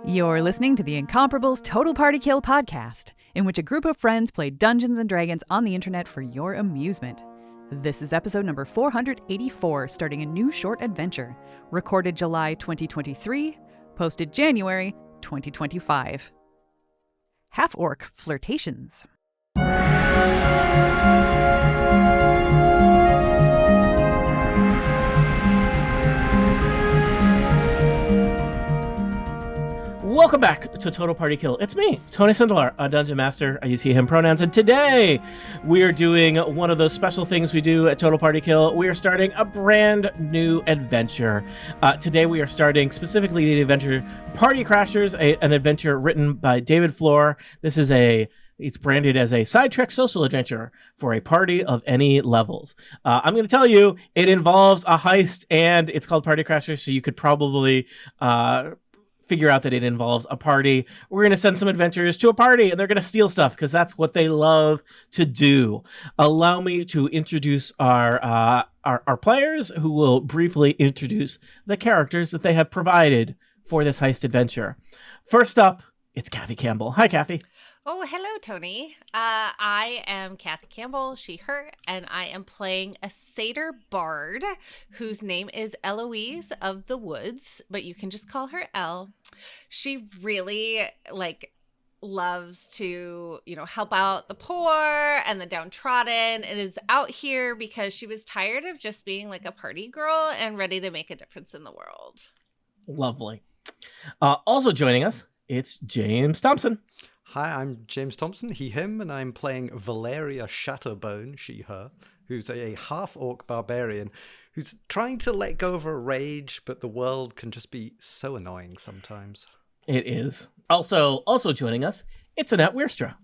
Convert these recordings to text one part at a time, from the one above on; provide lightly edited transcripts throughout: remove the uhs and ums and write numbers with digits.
You're listening to the Incomparables Total Party Kill podcast, in which a group of friends play Dungeons and Dragons on the internet for your amusement. This is episode number 484, starting a new short adventure, recorded July 2023, posted January 2025. Half-Orc Flirtations. Welcome back to Total Party Kill. It's me, Tony Sindelar, a Dungeon Master. I use he, him pronouns. And today we are doing one of those special things we do at Total Party Kill. We are starting a brand new adventure. Today we are starting specifically the adventure Party Crashers, an adventure written by David Floor. It's branded as a sidetrack social adventure for a party of any levels. I'm going to tell you, it involves a heist, and it's called Party Crashers, so you could probably figure out that it involves a party. We're going to send some adventurers to a party, and they're going to steal stuff because that's what they love to do. Allow me to introduce our players, who will briefly introduce the characters that they have provided for this heist adventure. First up, it's Kathy Campbell. Hi, Kathy. Oh, hello, Tony. I am Kathy Campbell, she, her, and I am playing a satyr bard whose name is Eloise of the Woods, but you can just call her Elle. She really, loves to, help out the poor and the downtrodden, and is out here because she was tired of just being like a party girl and ready to make a difference in the world. Lovely. Also joining us, it's James Thompson. Hi, I'm James Thompson, he, him, and I'm playing Valeria Shatterbone, she, her, who's a half-orc barbarian who's trying to let go of her rage, but the world can just be so annoying sometimes. It is. Also joining us, it's Annette Wierstra.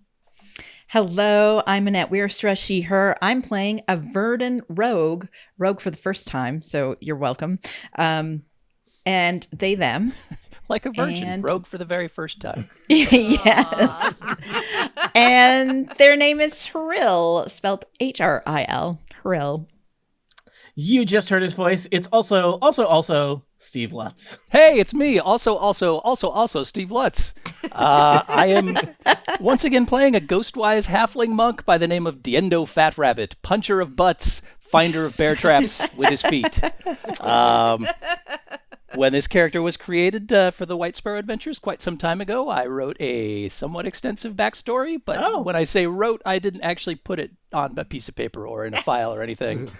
Hello, I'm Annette Wierstra, she, her. I'm playing a Verdant rogue for the first time, so you're welcome. And they, them. Like a virgin, rogue for the very first time. Yes. And their name is Hril, spelled Hril. Hril. You just heard his voice. It's also Steve Lutz. Hey, it's me. Also Steve Lutz. I am once again playing a ghostwise halfling monk by the name of Diendo Fat Rabbit, puncher of butts, finder of bear traps with his feet. When this character was created for the White Sparrow Adventures quite some time ago, I wrote a somewhat extensive backstory, but when I say wrote, I didn't actually put it on a piece of paper or in a file or anything.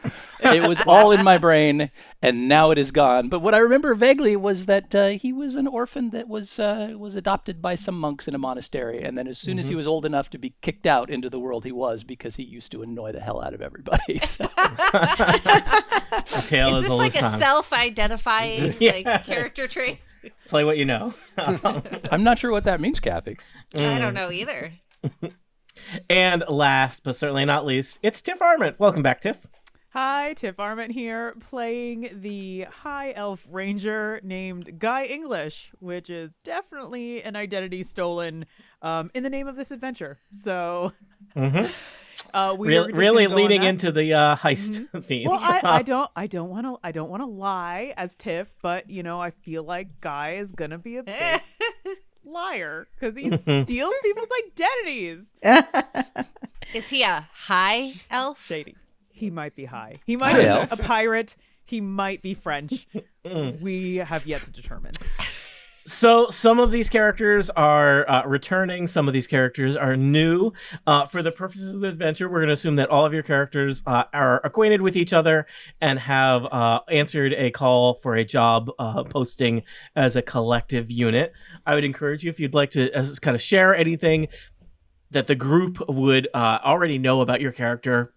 It was all in my brain, and now it is gone. But what I remember vaguely was that he was an orphan that was adopted by some monks in a monastery, and then as soon as he was old enough to be kicked out into the world he was, because he used to annoy the hell out of everybody. So. The tale is this like a self-identifying character trait? Play what you know. I'm not sure what that means, Kathy. I don't know either. And last, but certainly not least, it's Tiff Arment. Welcome back, Tiff. Hi, Tiff Arment here, playing the High Elf Ranger named Guy English, which is definitely an identity stolen in the name of this adventure. So... really leading into the heist theme. Well, I don't want to lie as Tiff, but I feel like Guy is gonna be a big liar because he steals people's identities. Is he a high elf? Shady. He might be high. He might be a pirate. He might be French. We have yet to determine. So some of these characters are returning. Some of these characters are new. For the purposes of the adventure, we're going to assume that all of your characters are acquainted with each other and have answered a call for a job posting as a collective unit. I would encourage you, if you'd like to kind of share anything that the group would already know about your character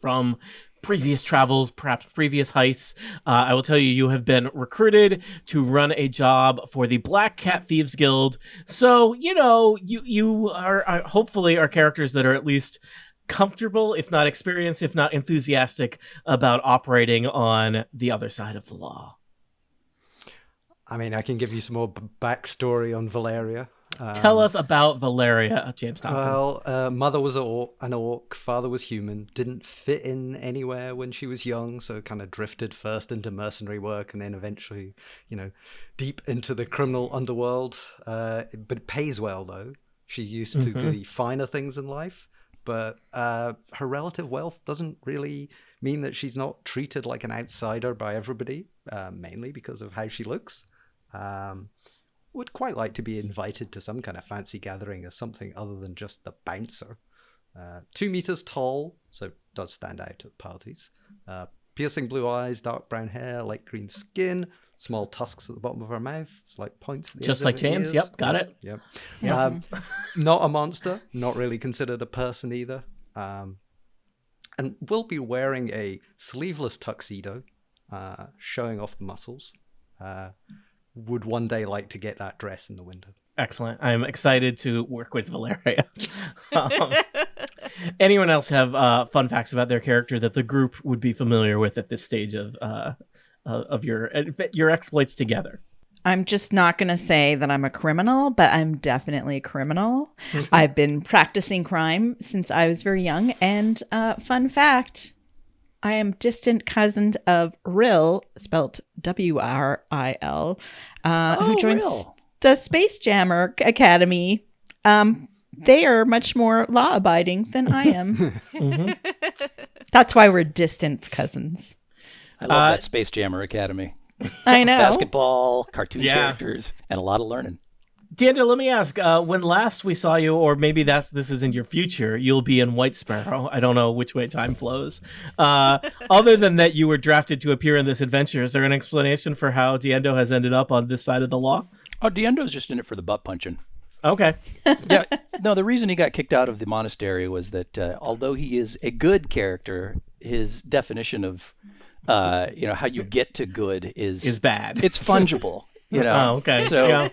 from previous travels, perhaps previous heists. I will tell you, you have been recruited to run a job for the Black Cat Thieves Guild. So, you are hopefully are characters that are at least comfortable, if not experienced, if not enthusiastic about operating on the other side of the law. I mean, I can give you some more backstory on Valeria. Tell us about Valeria, James Thompson. Well, mother was an orc, father was human, didn't fit in anywhere when she was young, so kind of drifted first into mercenary work and then eventually, deep into the criminal underworld. But it pays well, though. She's used to the finer things in life, but her relative wealth doesn't really mean that she's not treated like an outsider by everybody, mainly because of how she looks. Would quite like to be invited to some kind of fancy gathering as something other than just the bouncer. 2 meters tall, so does stand out at parties. Piercing blue eyes, dark brown hair, light green skin, small tusks at the bottom of her mouth, slight points at the just end like of her James. ears. Yep, got it. Yep. Not a monster, not really considered a person either. And will be wearing a sleeveless tuxedo, showing off the muscles. Would one day like to get that dress in the window. Excellent. I'm excited to work with Valeria. Anyone else have fun facts about their character that the group would be familiar with at this stage of your exploits together? I'm just not going to say that I'm a criminal, but I'm definitely a criminal. I've been practicing crime since I was very young. And fun fact, I am distant cousin of Ril, spelt W-R-I-L, who joins Ril. the Space Jammer Academy. They are much more law-abiding than I am. That's why we're distant cousins. I love that Space Jammer Academy. I know. Basketball, cartoon characters, and a lot of learning. D'Angelo, let me ask, when last we saw you, or maybe this is in your future, you'll be in White Sparrow. I don't know which way time flows. Other than that, you were drafted to appear in this adventure. Is there an explanation for how D'Angelo has ended up on this side of the law? Oh, D'Ando's just in it for the butt punching. Okay. Yeah. No, the reason he got kicked out of the monastery was that although he is a good character, his definition of how you get to good is bad. It's fungible. Oh, okay. So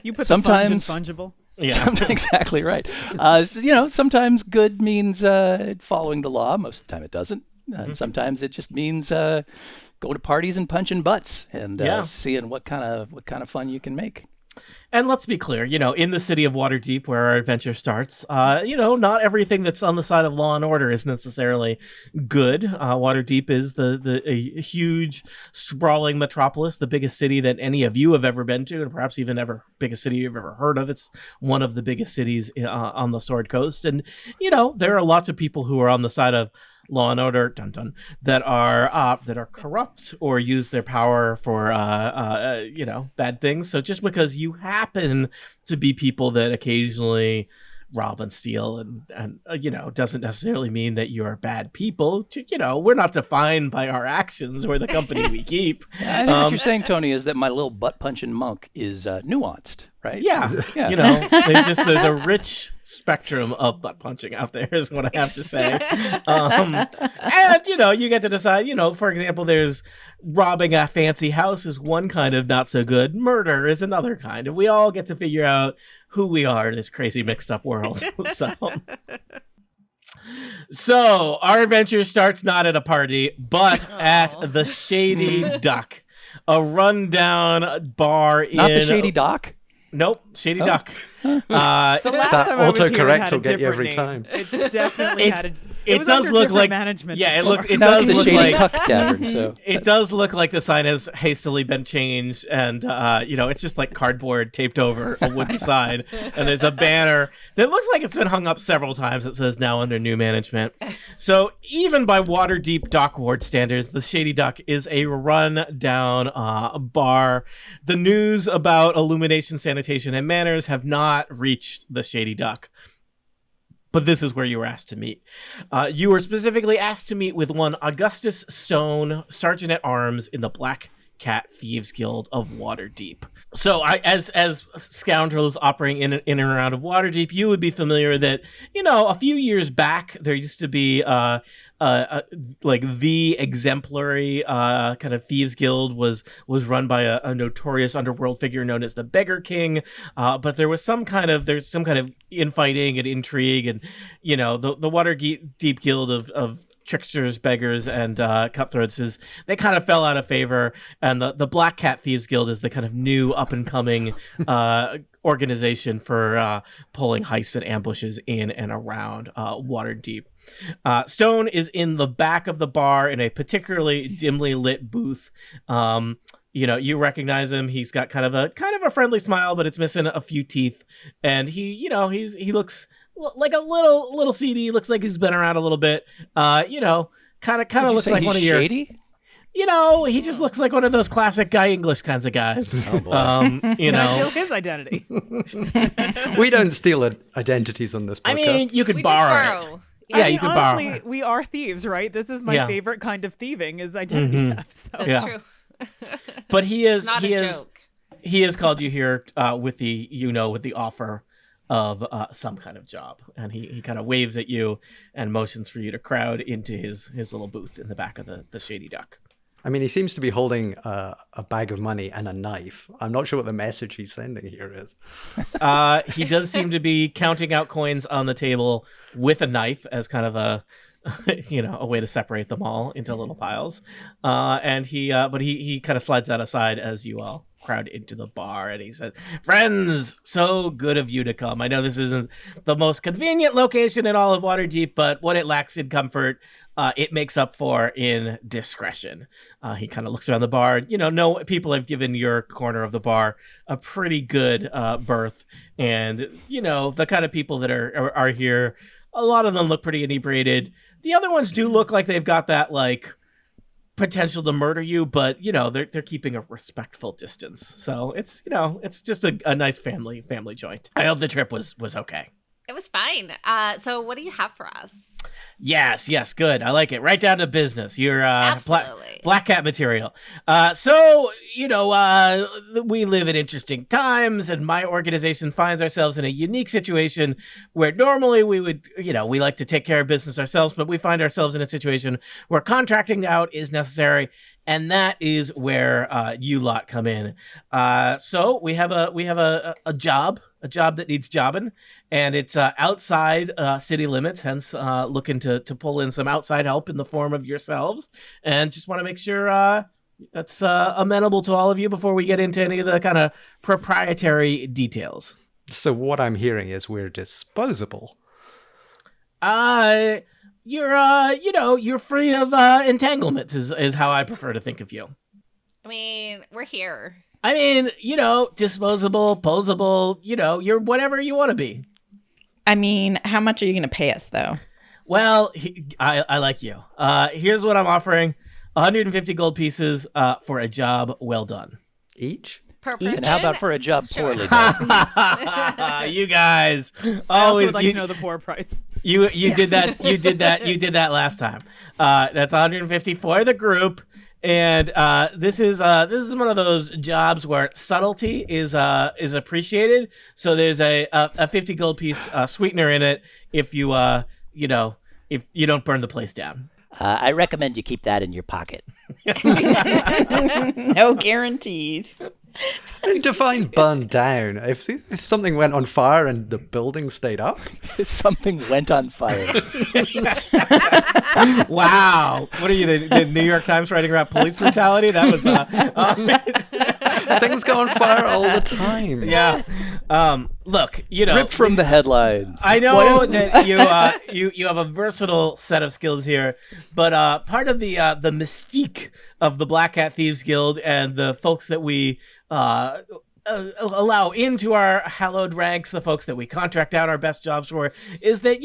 you put sometimes the funge in fungible. Yeah, exactly right. Sometimes good means following the law. Most of the time, it doesn't. And sometimes it just means going to parties and punching butts and seeing what kind of fun you can make. And let's be clear, in the city of Waterdeep, where our adventure starts, not everything that's on the side of law and order is necessarily good. Waterdeep is a huge, sprawling metropolis, the biggest city that any of you have ever been to, and perhaps even biggest city you've ever heard of. It's one of the biggest cities on the Sword Coast. And, there are lots of people who are on the side of law and order, that are corrupt or use their power for bad things. So just because you happen to be people that occasionally rob and steal and doesn't necessarily mean that you're bad people. We're not defined by our actions or the company we keep. I think what you're saying, Tony, is that my little butt punching monk is nuanced, right? Yeah. There's a rich spectrum of butt punching out there is what I have to say. And you get to decide, for example, there's robbing a fancy house is one kind of not so good. Murder is another kind. And we all get to figure out who we are in this crazy mixed up world. So our adventure starts not at a party, but at the Shady Duck, a rundown bar Not the Shady Dock? Nope, Shady Duck. The last time I was here, autocorrect will will get you every time. It definitely had It does look like management. Yeah, it Now does it's the look Shady like Cuck Tavern. So it does look like the sign has hastily been changed, and it's just like cardboard taped over a wooden sign, and there's a banner that looks like it's been hung up several times that says now under new management. So even by Waterdeep Dock Ward standards, the Shady Duck is a run-down bar. The news about illumination, sanitation, and manners have not reached the Shady Duck. But this is where you were asked to meet. You were specifically asked to meet with one Augustus Stone, Sergeant at Arms in the Black Cat Thieves Guild of Waterdeep. So as scoundrels operating in and around of Waterdeep, you would be familiar that, a few years back, there used to be like the exemplary kind of thieves guild was run by a notorious underworld figure known as the Beggar King, but there's some kind of infighting and intrigue, and the Waterdeep Guild of tricksters, beggars, and cutthroats is they kind of fell out of favor, and the Black Cat Thieves Guild is the kind of new up and coming organization for pulling heists and ambushes in and around Waterdeep. Stone is in the back of the bar in a particularly dimly lit booth. You recognize him. He's got kind of a friendly smile, but it's missing a few teeth, and he looks like a little seedy. Looks like he's been around a little bit. Kind of looks like one of your shady? He just looks like one of those classic guy English kinds of guys. Oh boy. Can I steal his identity? We don't steal identities on this podcast. I mean, you could We borrow just it. borrow. Yeah, you could borrow honestly, it. we are thieves, right? This is my Yeah. favorite kind of thieving is identity theft. So. That's Yeah. true. But he It's not a joke. has called you here with the offer of some kind of job, and he kind of waves at you and motions for you to crowd into his little booth in the back of the Shady Duck. I mean, he seems to be holding a bag of money and a knife. I'm not sure what the message he's sending here is. He does seem to be counting out coins on the table with a knife as kind of a way to separate them all into little piles. And he kind of slides that aside as you all crowd into the bar, and he says, "Friends, so good of you to come. I know this isn't the most convenient location in all of Waterdeep, but what it lacks in comfort, it makes up for in discretion." He kind of looks around the bar. No people have given your corner of the bar a pretty good berth, and the kind of people that are here, a lot of them look pretty inebriated. The other ones do look like they've got that potential to murder you, but they're keeping a respectful distance. So it's just a nice family joint. I hope the trip was okay. It was fine. So what do you have for us? Yes, good. I like it. Right down to business. You're Absolutely. Black Cat material. So we live in interesting times, and my organization finds ourselves in a unique situation where normally we would, we like to take care of business ourselves, but we find ourselves in a situation where contracting out is necessary, and that is where you lot come in. So we have a job that needs jobbing, and it's outside city limits, hence looking to pull in some outside help in the form of yourselves, and just want to make sure that's amenable to all of you before we get into any of the kind of proprietary details. So what I'm hearing is we're disposable. You're free of entanglements is how I prefer to think of you. I mean, we're here. I mean, disposable, posable, you're whatever you want to be. I mean, how much are you going to pay us, though? Well, I like you. Here's what I'm offering. 150 gold pieces for a job well done. Each? Per person. And how about for a job Sure. poorly done? You guys I also always would like to know the poor price. you did that last time. That's 150 for the group. And this is one of those jobs where subtlety is appreciated. So there's a 50 gold piece sweetener in it if you if you don't burn the place down. I recommend you keep that in your pocket. No guarantees. And define burn down. If something went on fire and the building stayed up? Something went on fire. Wow. What are you, the New York Times writing about police brutality? That was Things go on fire all the time. yeah. Look, Ripped from the headlines. I know that you have a versatile set of skills here, but part of the mystique of the Black Cat Thieves Guild and the folks that we allow into our hallowed ranks, the folks that we contract out our best jobs for, is that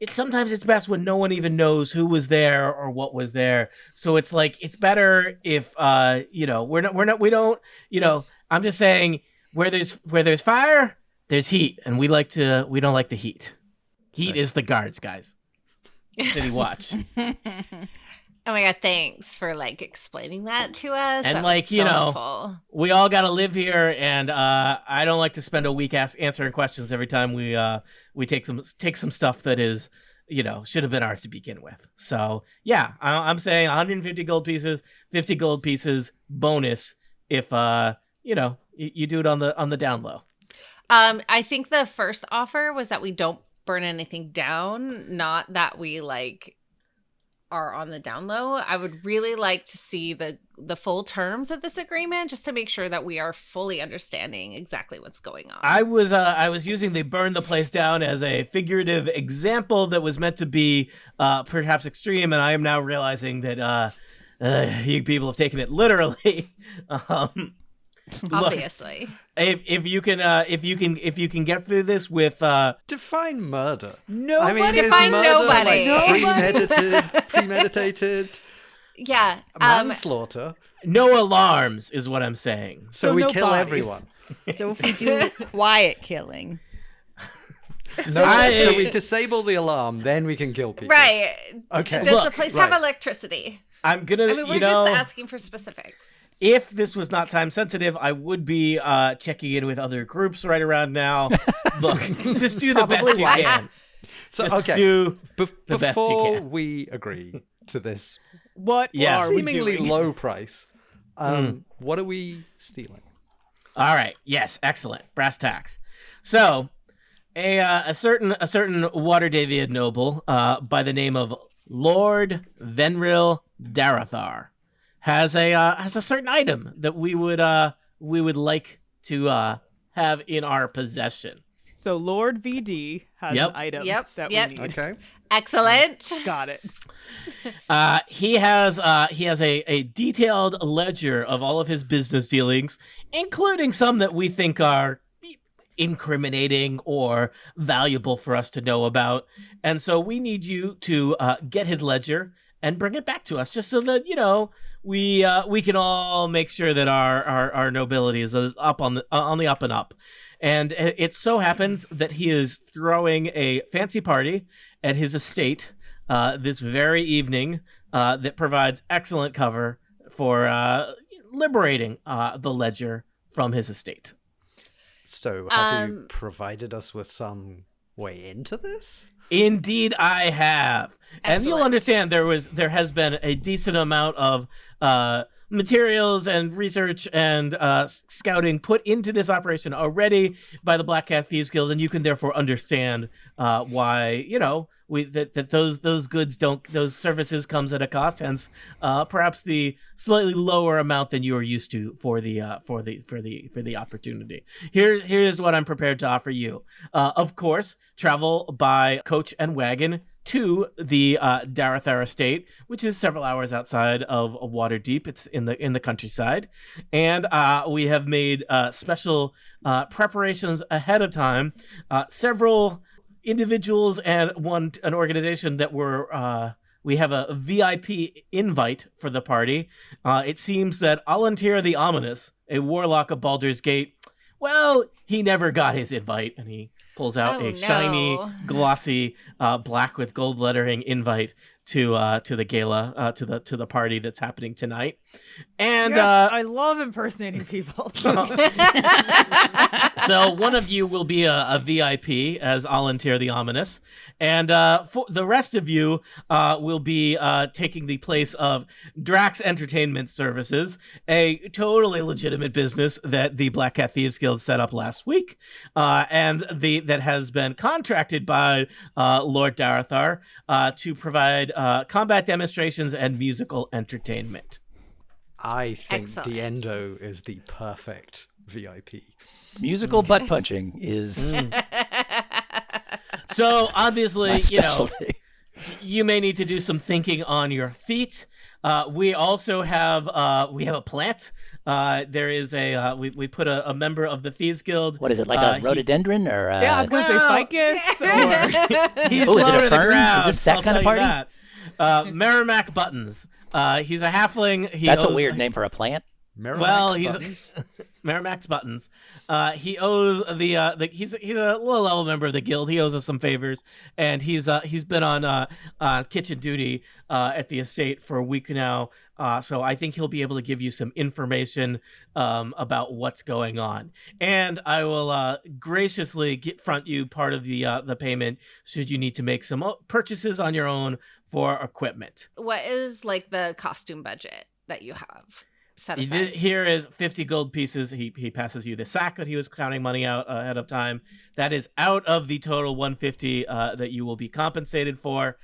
sometimes it's best when no one even knows who was there or what was there. So it's it's better if I'm just saying where there's fire, there's heat, and we don't like the heat. Heat is the guards, guys. City watch. Oh my god, thanks for explaining that to us. And that was so helpful. we all got to live here, and I don't like to spend a week answering questions every time we take some stuff that is should have been ours to begin with. So yeah, I'm saying 150 gold pieces, 50 gold pieces bonus if you do it on the down low. I think the first offer was that we don't burn anything down, not that we are on the down low. I would really like to see the full terms of this agreement, just to make sure that we are fully understanding exactly what's going on. I was using the burn the place down as a figurative example that was meant to be perhaps extreme, and I am now realizing that you people have taken it literally. Obviously. Look, if you can get through this with Define murder. Nobody. I mean, Define is murder nobody. premeditated, Yeah. manslaughter? no alarms is what I'm saying. So we no kill bodies. everyone. So if we do quiet killing, No, so we disable the alarm, then we can kill people. Right. Okay. Does the Look, place right. have electricity? I'm gonna, I mean, we're just asking for specifics. if this was not time sensitive, I would be checking in with other groups right around now. Look, just do the best you can. So Just okay. do the best you Before can. we agree to this What Yeah. are we seemingly doing? low price, what are we stealing? All right. Yes. Excellent. Brass tacks. So, a certain Waterdavian noble by the name of Lord Venril Darathar has a certain item that we would like to have in our possession. So Lord VD has Yep. an item Yep, that yep. we need. Okay. Excellent. Got it. He has a detailed ledger of all of his business dealings, including some that we think are incriminating or valuable for us to know about. And so we need you to get his ledger and bring it back to us, just so that we can all make sure that our nobility is up on the up and up. And it so happens that he is throwing a fancy party at his estate this very evening that provides excellent cover for liberating the ledger from his estate. So have you provided us with some way into this? Indeed, I have, and you'll Excellent. understand there has been a decent amount of materials and research and scouting put into this operation already by the Black Cat Thieves Guild, and you can therefore understand why those goods those services comes at a cost, hence perhaps the slightly lower amount than you are used to for the opportunity. Here's what I'm prepared to offer you. Of course, travel by coach and wagon to the Darathar estate, which is several hours outside of Waterdeep. It's in the countryside, and we have made special preparations ahead of time. Several individuals and an organization that we have a VIP invite for the party. It seems that Alantir the Ominous, a warlock of Baldur's Gate, well, he never got his invite, and he pulls out a shiny, glossy, black with gold lettering invite to the gala, to the party that's happening tonight. And Yes, I love impersonating people. so one of you will be a VIP as Alantir the Ominous, and for the rest of you will be taking the place of Drax Entertainment Services, a totally legitimate business that the Black Cat Thieves Guild set up last week, and that has been contracted by Lord Darathar to provide combat demonstrations and musical entertainment. I think Excellent. Diendo is the perfect VIP. Musical butt punching is So obviously, my specialty. you may need to do some thinking on your feet. We also have a plant. There is we put a member of the Thieves Guild. What is it, like a rhododendron or? Yeah, I was gonna say ficus. Or... He's Oh, is it lower a to the fern? ground, Is this that I'll kind of tell you party? that. Merrimack Buttons. He's a halfling. That's a weird name for a plant. Merrimack's he's buttons? Merrimack's Buttons. He owes he's a low level member of the guild. He owes us some favors, and he's been on kitchen duty at the estate for a week now. So I think he'll be able to give you some information about what's going on, and I will graciously front you part of the payment should you need to make some purchases on your own for equipment. What is like the costume budget that you have set aside? Here is 50 gold pieces. He passes you the sack that he was counting money out ahead of time. That is out of the total 150 that you will be compensated for.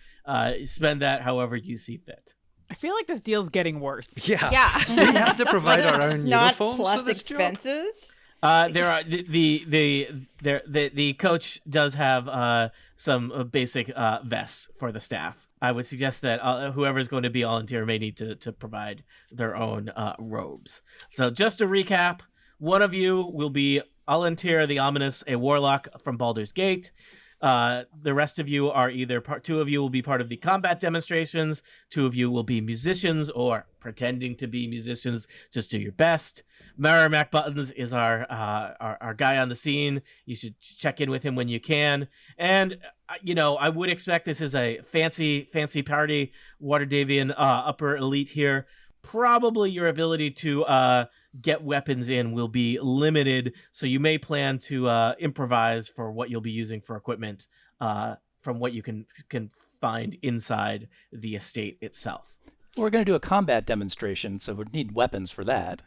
spend that however you see fit. I feel like this deal's getting worse. Yeah. Yeah. We have to provide our own Not uniforms plus for this job. expenses. There are the coach does have some basic vests for the staff. I would suggest that whoever is going to be volunteer may need to provide their own robes. So just to recap, one of you will be Alantir the Ominous, a warlock from Baldur's Gate. The rest of you are either two of you will be part of the combat demonstrations, two of you will be musicians or pretending to be musicians. Just do your best. Merrimack Buttons is our guy on the scene. You should check in with him when you can. And I would expect this is a fancy party. Waterdavian upper elite here. Probably your ability to get weapons in will be limited, so you may plan to improvise for what you'll be using for equipment from what you can find inside the estate itself. We're going to do a combat demonstration, so we'd need weapons for that.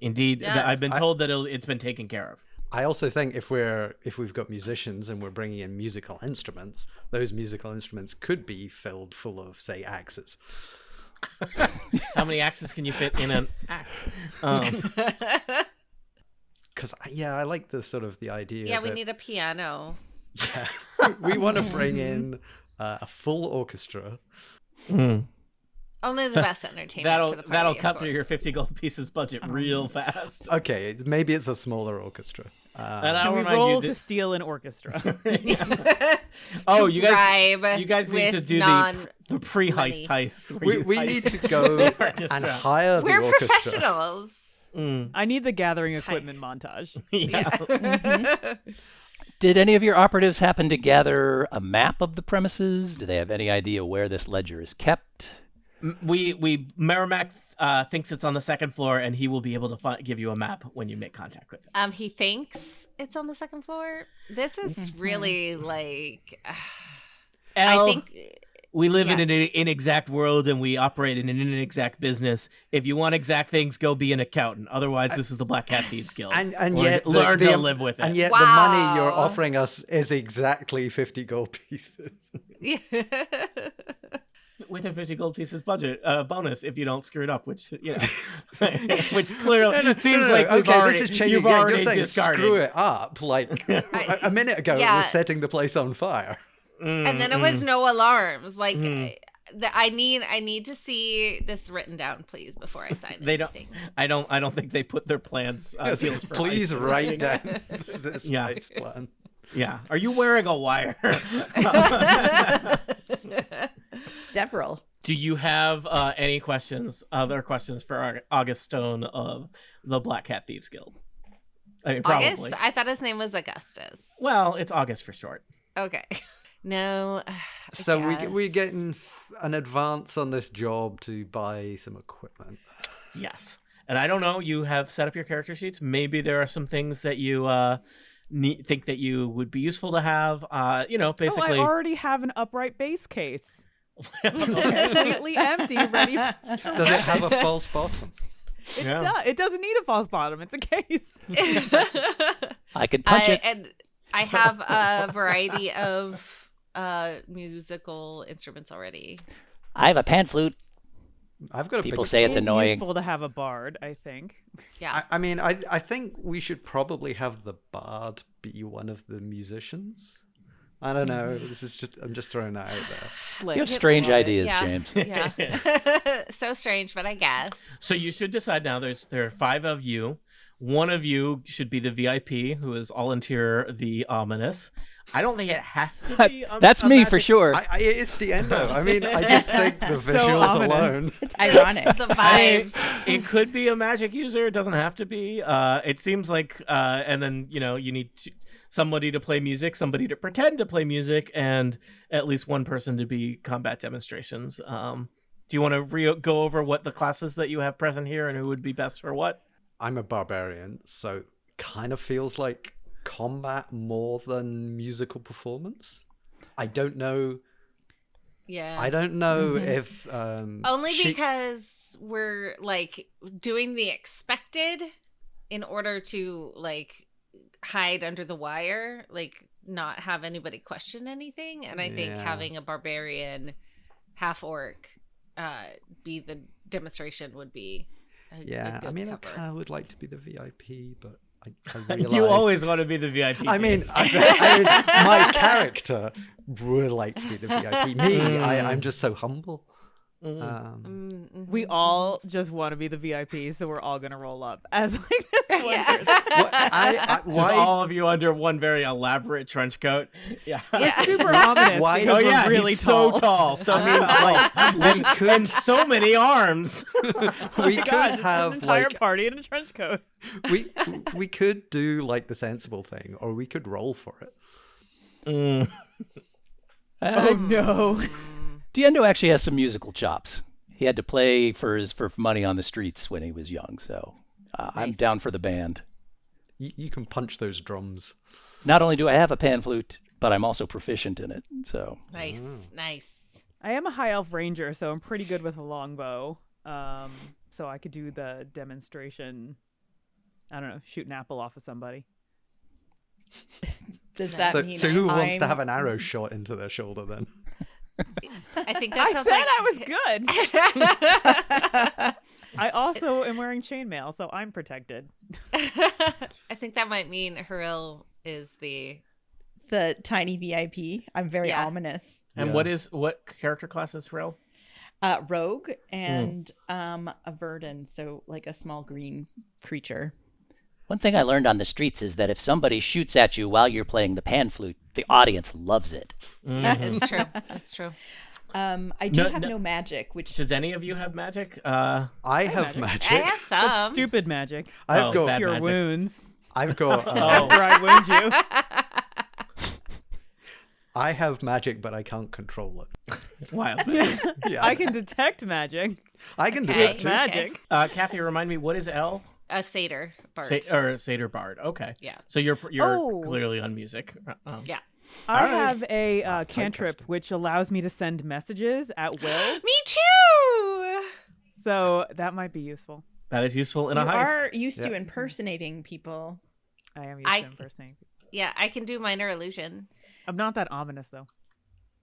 Indeed, Yeah. I've been told that it's been taken care of. I also think if we've got musicians and we're bringing in musical instruments, those musical instruments could be filled full of, say, axes. How many axes can you fit in an axe? Because I like the sort of the idea. Yeah, we that- need a piano. Yeah, we want to bring in a full orchestra. Only the best entertainment for the party, That'll of cut through course. your 50 gold pieces budget real fast. Okay, maybe it's a smaller orchestra. And I'll Can we remind roll you to that, steal an orchestra? oh, you guys Bribe need to with do the pre-heist heist. where We you need heist to go the orchestra. and hire the We're orchestra. professionals. I need the gathering equipment montage. Yeah. Did any of your operatives happen to gather a map of the premises? Do they have any idea where this ledger is kept? Merrimack thinks it's on the second floor, and he will be able to give you a map when you make contact with him. He thinks it's on the second floor. This is really like I think we live in yes. an inexact world, and we operate in an inexact business. If you want exact things, go be an accountant. Otherwise, this is the Black Hat Thieves Guild. And Learn- yet learn to live with it. And yet the money you're Wow. offering us is exactly 50 gold pieces. With a 50 gold pieces budget bonus if you don't screw it up, which which clearly seems like we've okay, already, this is changing. you've Yeah, already you're saying discarded. screw it up. Like a minute ago, it Yeah. was setting the place on fire. and then it was no alarms. Like I need to see this written down, please, before I sign They don't. anything. I don't think they put their plans. Deals for Please heist. write down this Yeah. heist plan. Yeah. Are you wearing a wire? Several. Do you have any questions? Other questions for August Stone of the Black Hat Thieves Guild? I mean, probably. August? I thought his name was Augustus. Well, it's August for short. Okay. No. So we're we're getting an advance on this job to buy some equipment. Yes. And I don't know. You have set up your character sheets. Maybe there are some things that you think that you would be useful to have. Basically. Oh, I already have an upright base case. Completely empty, ready. Does it have a false bottom? It doesn't need a false bottom. It's a case. I could punch it. And I have a variety of musical instruments already. I have a pan flute. I've got a People big say it's It's annoying. useful to have a bard, I think. Yeah. I mean, I think we should probably have the bard be one of the musicians. I don't know. I'm just throwing that out there. Slick. You have strange ideas, yeah. James. Yeah. So strange, but I guess. So you should decide now. There are 5 of you. One of you should be the VIP, who is Alantir the Ominous. I don't think it has to be. That's a me magic- for sure. It's the end of. I mean, I just think the visuals ominous. alone. It's ironic. The vibes. It could be a magic user. It doesn't have to be. It seems like, and then you need somebody to play music, somebody to pretend to play music, and at least one person to be combat demonstrations. Do you want to go over what the classes that you have present here and who would be best for what? I'm a barbarian, so kind of feels like combat more than musical performance. I don't know. Yeah. I don't know if Only because we're like doing the expected in order to like hide under the wire, like not have anybody question anything. And I think Yeah. having a barbarian half-orc be the demonstration would be a Yeah, good I mean, cover. I would like to be the VIP, but I realize... You always want to be the VIP. I mean, James. my character would like to be the VIP. Me, I'm just so humble. We all just want to be the VIP, so we're all gonna roll up as like this one Yeah. person. Just all of you under one very elaborate trench coat. Yeah. We're super ominous Why- because Oh we're yeah, really he's tall. so tall. So we could and so many arms. we God, could just have an entire like party in a trench coat. we could do like the sensible thing, or we could roll for it. Oh no! Diendo actually has some musical chops. He had to play for money on the streets when he was young, so I'm down for the band. You can punch those drums. Not only do I have a pan flute, but I'm also proficient in it. So Nice. I am a high elf ranger, so I'm pretty good with a longbow. So I could do the demonstration. I don't know, shoot an apple off of somebody. Does that So, mean who wants to I'm- have an arrow shot into their shoulder then? I think that I sounds said like I was good. I also am wearing chainmail, so I'm protected. I think that might mean Haril is the the tiny VIP? I'm very Yeah. ominous. And Yeah. what character class is Pharrell? Rogue and a verdant, so like a small green creature. one thing I learned on the streets is that if somebody shoots at you while you're playing the pan flute, the audience loves it. It's true. It's true. I do No- have no- no magic, which Does any of you have magic? I have magic. I have That's some. stupid magic. I've got bad Your magic. wounds. I've got After I wound you. I have magic, but I can't control it. Wild. Yeah, I can detect magic. I can do Okay. it too. Magic. Kathy, remind me, what is L? A satyr bard. Or Satyr Bard. Okay. Yeah. So you're Oh. clearly on music. Yeah. I Alright. have a cantrip which allows me to send messages at will, Me too. so that might be useful. That is useful in a you heist. are used to Yeah. impersonating people. I am used I- to impersonating. Yeah, I can do minor illusion. I'm not that ominous though.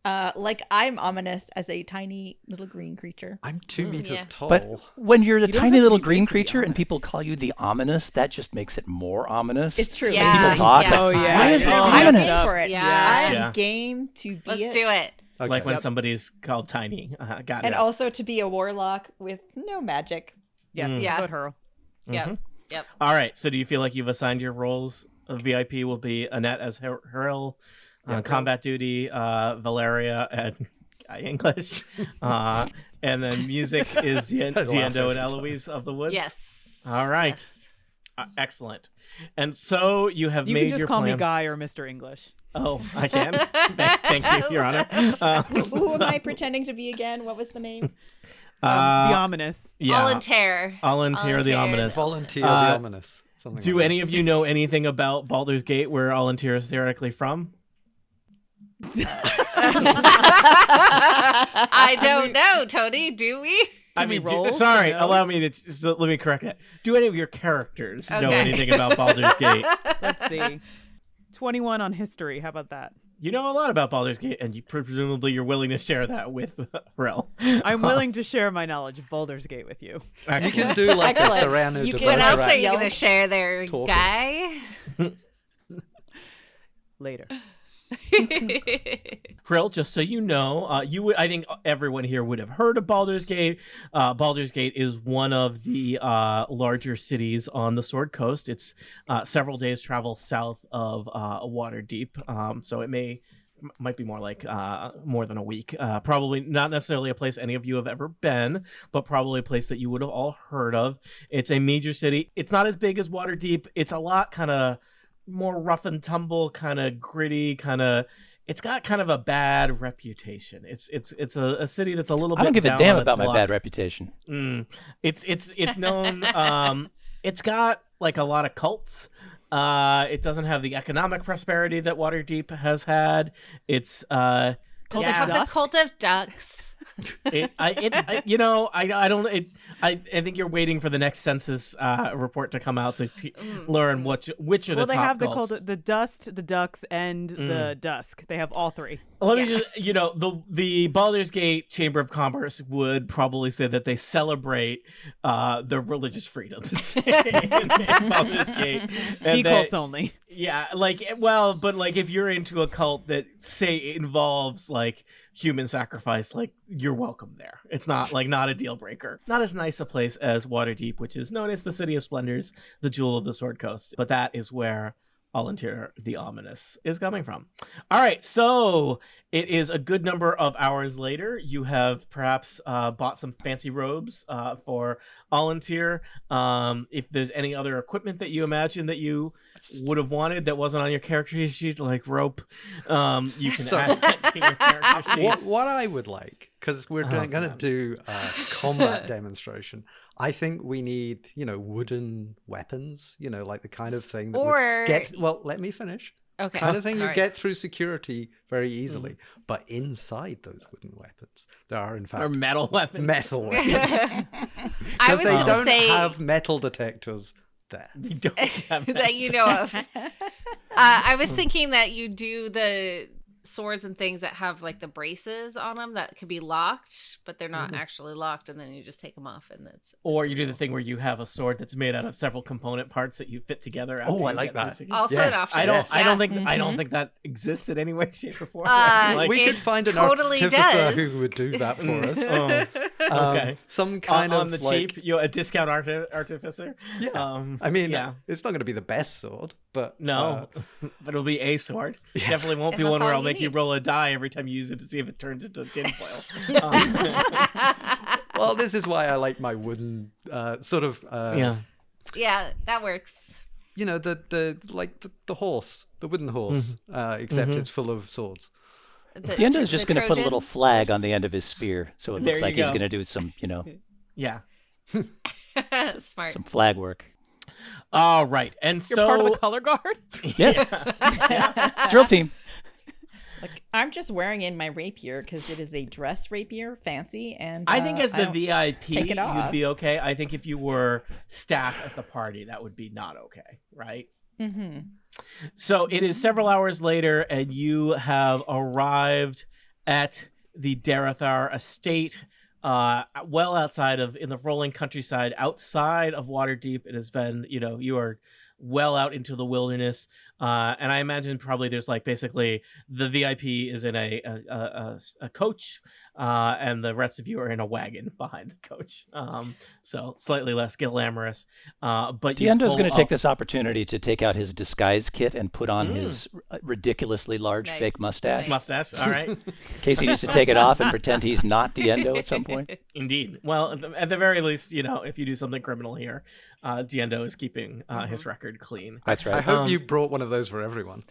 Like I'm ominous as a tiny little green creature. I'm 2 meters Yeah. tall. But when you're the You don't tiny have to little be big green to be creature and ominous. people call you the ominous, that just makes it more ominous. It's true. Yeah. Like, People people talk. yeah. like, Oh, yeah. Why is it Yeah. I'm ominous? game for it. Yeah. I am Yeah. game to be Let's it. do it. Okay. Like when Yep. somebody's called Tiny. Got And it. also to be a warlock with no magic. Yes, Yeah. good Hurl. Yep. Yep. All right. So do you feel like you've assigned your roles? VIP will be Annette as Hurl, combat duty, Valeria and English, and then music is laugh Diendo every and time. Eloise of the Woods. Yes. All right. Yes. Excellent. And so you have You made can just your call plan. me Guy or Mr. English. Oh, I can. Thank you, Your Honor. Who am I pretending to be again? What was the name? The ominous. Yeah. Volunteer. Volunteer the Volunteer. ominous. Volunteer the ominous. Something Do like any of you know anything about Baldur's Gate, where Volunteer is theoretically from? I don't know, Tony. Do we? I we mean, roll? sorry, No. allow me to let me correct that. Do any of your characters know Okay. anything about Baldur's Gate? Let's see. 21 on history. How about that? You know a lot about Baldur's Gate, and presumably you're willing to share that with Rel. I'm willing to share my knowledge of Baldur's Gate with you. that. You can do like a Excellent. Serrano You de can- What else Bergerac. are you Yell. going to share there, Talking. Guy? Later. Krill, just so you know, I think everyone here would have heard of Baldur's Gate. Baldur's Gate is one of the larger cities on the Sword Coast. It's several days travel south of Waterdeep, so it might be more like more than a week. Probably not necessarily a place any of you have ever been, but probably a place that you would have all heard of. It's a major city. It's not as big as Waterdeep. It's a lot kind of more rough and tumble, kind of gritty, it's got kind of a bad reputation. It's a city that's a little bit I don't give a down damn on about its my luck. bad reputation. It's known it's got like a lot of cults. It doesn't have the economic prosperity that Waterdeep has had. It's Does it have the Dusk? cult of ducks? I think you're waiting for the next census report to come out to learn which are the top Well, they have cults. called the Dust, the Ducks, and the Dusk. They have all three. Let me just, the Baldur's Gate Chamber of Commerce would probably say that they celebrate the religious freedoms in Baldur's Gate. Decults only. Yeah, but if you're into a cult that say involves like human sacrifice, like you're welcome there. It's not a deal breaker. Not as nice a place as Waterdeep, which is known as the City of Splendors, the Jewel of the Sword Coast. But that is where Volunteer the Ominous is coming from. All right, so it is a good number of hours later. You have perhaps bought some fancy robes for Volunteer. If there's any other equipment that you imagine that you would have wanted that wasn't on your character sheet, like rope, you can add that to your character sheets. What I would like, because we're going to do a combat demonstration, I think we need, wooden weapons, like the kind of thing that would get... Well, let me finish. Okay. Kind of thing you get through security very easily. But inside those wooden weapons, there are, in fact... Or metal weapons. Metal weapons. I was Because they going to don't say... have metal detectors there. They don't have that you know of. I was thinking that you do the swords and things that have like the braces on them that could be locked, but they're not actually locked, and then you just take them off, and or you do the thing where you have a sword that's made out of several component parts that you fit together. I like that. Also an option. I don't think that exists in any way, shape, or form. We could find an totally artificer does. who would do that for us. Okay. Some kind on of the cheap, a discount artificer. Yeah. It's not going to be the best sword, but no, but it'll be a sword. Yeah. Definitely won't be And one that's where all I'll you make you need. roll a die every time you use it to see if it turns into tinfoil. well, this is why I like my wooden sort of Yeah, that works. the horse, the wooden horse, except it's full of swords. Diendo's just going to put a little flag on the end of his spear, so it There looks you like he's go. going to do some, Yeah. Smart. some flag work. All right, and You're so part of the color guard. Yeah. Drill team. I'm just wearing in my rapier because it is a dress rapier, fancy, and I think as the I don't VIP, take it off. you'd be okay. I think if you were staff at the party, that would be not okay, right? Mm-hmm. So it is several hours later, and you have arrived at the Darathar estate, well outside of, in the rolling countryside, outside of Waterdeep. It has been, you are well out into the wilderness, and I imagine probably there's like basically the VIP is in a coach, and the rest of you are in a wagon behind the coach. So slightly less glamorous. But Diendo's going to take this opportunity to take out his disguise kit and put on his ridiculously large Nice. fake mustache, mustache. All right. in case he needs to take it off and pretend he's not Diendo at some point. Indeed. Well, at the very least, if you do something criminal here, Diendo is keeping his record clean. That's I right. hope you brought one of those for everyone.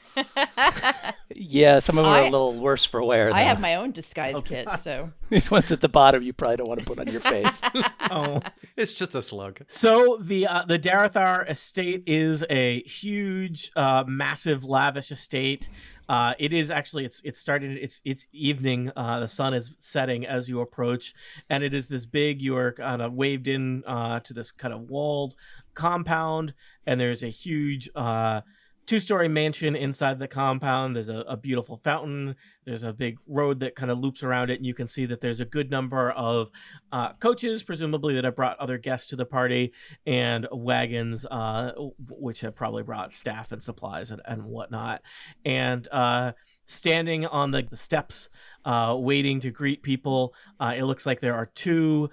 Yeah, some of them are I- a little worse for wear. I though. have my own disguise kit, so These ones at the bottom you probably don't want to put on your face. Oh. It's just a slug. So the Darathar estate is a huge, massive, lavish estate. It is actually it's starting. It's evening. The sun is setting as you approach, and it is this big. You are kind of waved in to this kind of walled compound, and there's a huge two-story mansion inside the compound. There's a beautiful fountain. There's a big road that kind of loops around it, and you can see that there's a good number of coaches, presumably that have brought other guests to the party, and wagons, which have probably brought staff and supplies and whatnot. And standing on the steps, waiting to greet people, it looks like there are two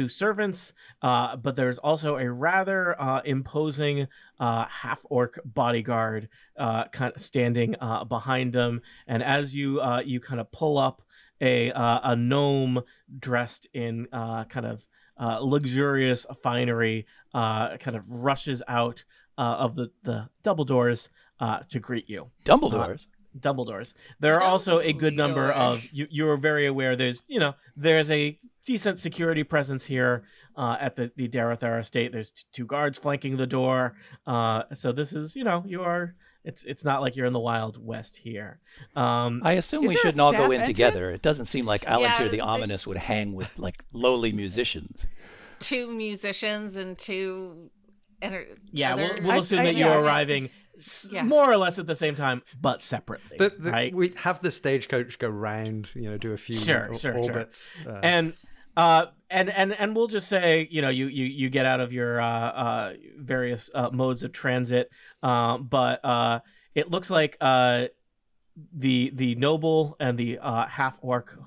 servants, but there's also a rather imposing half-orc bodyguard kind of standing behind them. And as you kind of pull up, a gnome dressed in kind of luxurious finery kind of rushes out of the double doors to greet you. Dumbledore's. Dumbledores. There are also a good number of you are very aware there's a decent security presence here at the Darathar estate. There's two guards flanking the door. So this is you are it's not like you're in the Wild West here. I assume Is we there a shouldn't all go staff in together. entrance? It doesn't seem like Alantir the Ominous would hang with like lowly musicians. 2 musicians and 2. We'll assume that you're arriving more or less at the same time, but separately. Right? We have the stagecoach go round, do a few orbits. And we'll just say, you get out of your various modes of transit, but it looks like the noble and the half-orc